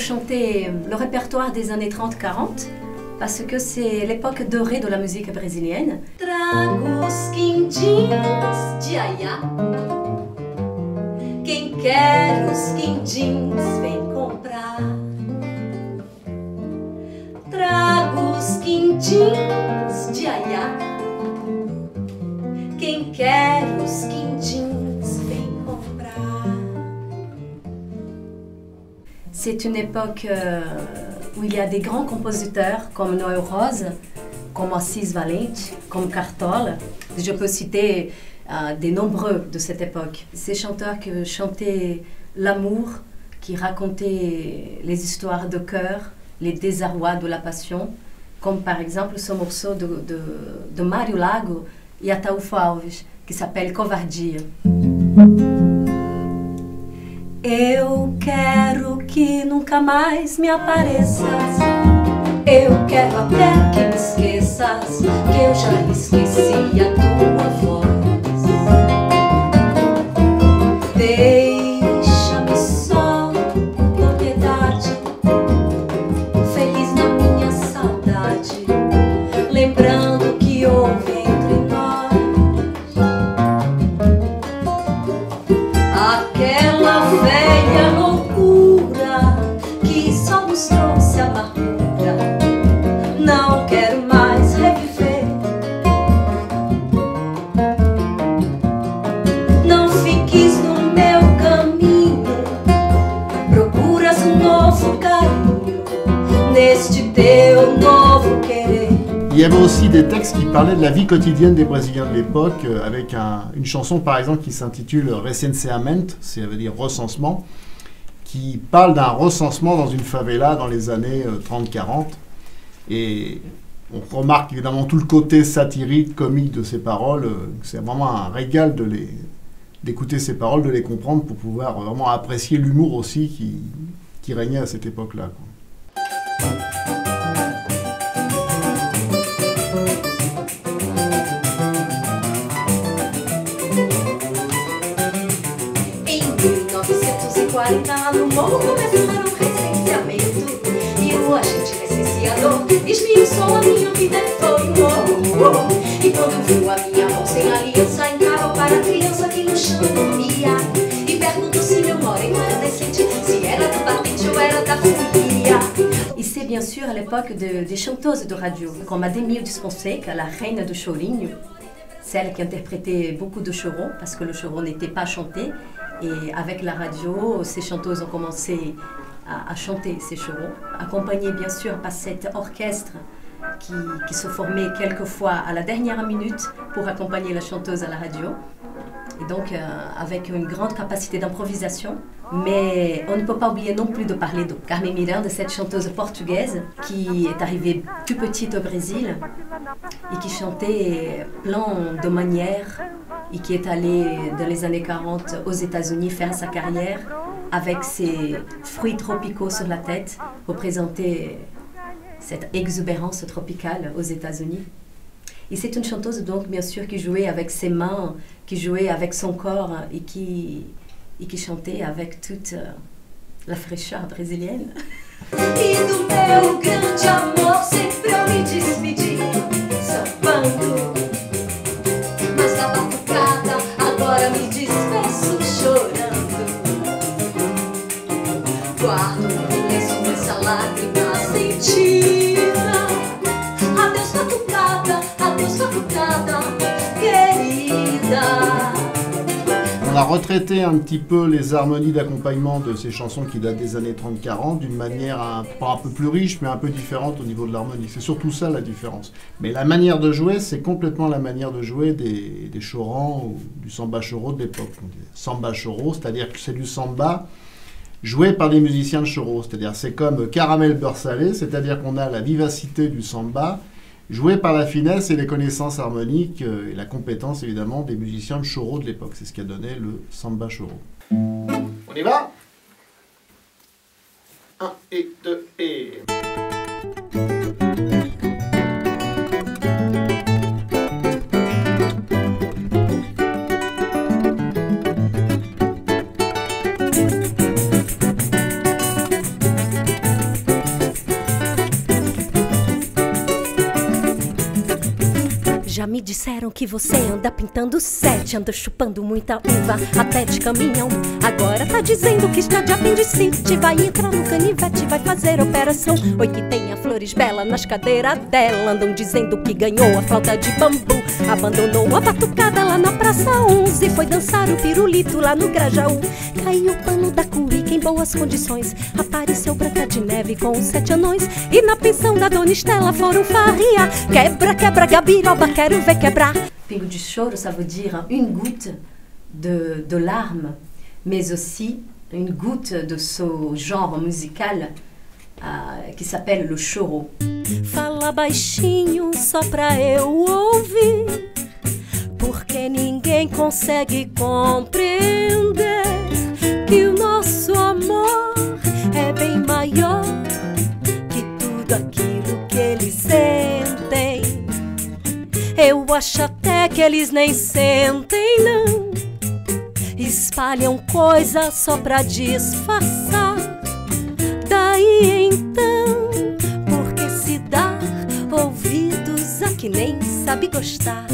chanter le répertoire des années 30-40 parce que c'est l'époque dorée de la musique brésilienne. Trago os quindins de aiá. Quem quer os quindins vem comprar. Trago os quindins de aiá. Quem quer os quindins vem comprar. C'est une époque où il y a des grands compositeurs comme Noel Rosa, comme Assis Valente, comme Cartola. Je peux citer des nombreux de cette époque. Ces chanteurs qui chantaient l'amour, qui racontaient les histoires de cœur, les désarrois de la passion, comme par exemple ce morceau de Mário Lago et Ataúfo Alves, qui s'appelle Covardia. Eu quero que nunca mais me apareças. Eu quero até que me esqueças, que eu já esqueci a tua voz. Deixa-me só por piedade, feliz na minha saudade, lembrando que houve entre nós aquela velha loucura que só nos trouxe amargura. Não quero mais reviver. Não fiques no meu caminho, procuras novo carinho neste teu novo querer. Il y avait aussi des textes qui parlaient de la vie quotidienne des Brésiliens de l'époque, avec une chanson par exemple qui s'intitule Recenseamento, ça veut dire recensement, qui parle d'un recensement dans une favela dans les années 30-40. Et on remarque évidemment tout le côté satirique, comique de ces paroles. C'est vraiment un régal d'écouter ces paroles, de les comprendre pour pouvoir vraiment apprécier l'humour aussi qui régnait à cette époque-là. Lá no morro começaram um recenseamento e o agente recenseador esmiuçou a minha vida e foi um morro. E quando viu a minha mão sem aliança, encarou para a criança que no chão dormia e perguntou se meu moreno era decente, se era do batente ou era da folia. Et c'est bien sûr à l'époque des chanteuses de radio, comme Ademir de Fonseca, la reine du chorinho, celle qui interprétait beaucoup de chorons, parce que le choron n'était pas chanté. Et avec la radio, ces chanteuses ont commencé à chanter ces chorons, accompagnées bien sûr par cet orchestre qui se formait quelquefois à la dernière minute pour accompagner la chanteuse à la radio. Et donc avec une grande capacité d'improvisation. Mais on ne peut pas oublier non plus de parler de Carmen Miranda, cette chanteuse portugaise qui est arrivée tout petite au Brésil et qui chantait plein de manières et qui est allée dans les années 40 aux États-Unis faire sa carrière avec ses fruits tropicaux sur la tête pour présenter cette exubérance tropicale aux États-Unis. Et c'est une chanteuse donc bien sûr qui jouait avec ses mains, qui jouait avec son corps et qui chantait avec toute la fraîcheur brésilienne. E do meu grande amor sempre eu me despedi, sambando, mas da batucada agora me despeço chorando. Guardo no lenço essa lágrima sentida. Adeus batucada, querida. On a retraité un petit peu les harmonies d'accompagnement de ces chansons qui datent des années 30-40 d'une manière pas un peu plus riche, mais un peu différente au niveau de l'harmonie. C'est surtout ça la différence. Mais la manière de jouer, c'est complètement la manière de jouer des chorans ou du samba choro de l'époque. Samba choro, c'est-à-dire que c'est du samba joué par des musiciens de choro. C'est-à-dire c'est comme caramel beurre salé, c'est-à-dire qu'on a la vivacité du samba, joué par la finesse et les connaissances harmoniques et la compétence évidemment des musiciens de choro de l'époque. C'est ce qui a donné le samba choro. On y va? 1 et 2 et... Já me disseram que você anda pintando sete, anda chupando muita uva até de caminhão. Agora tá dizendo que está de apendicite, vai entrar no canivete, vai fazer operação. Oi, que tem a Flores Bela nas cadeiras dela. Andam dizendo que ganhou a flauta de bambu, abandonou a batucada lá na Praça 11, foi dançar o pirulito lá no Grajaú. Caiu o pano da cuíca em boas condições, apareceu Branca de Neve com os 7 anões, e na pensão da Dona Estela foram farriar. Quebra, quebra, gabiroba, quero ver quebrar. Pingo de choro, ça veut dire une goutte de larmes, mais aussi une goutte de ce genre musical qui s'appelle le choro. Fala baixinho só pra eu ouvir, porque ninguém consegue compreender que o nosso amor é bem maior que tudo aquilo que eles sentem. Eu acho até que eles nem sentem, não. Espalham coisa só pra disfarçar. Daí então, por que se dar ouvidos a que nem sabe gostar?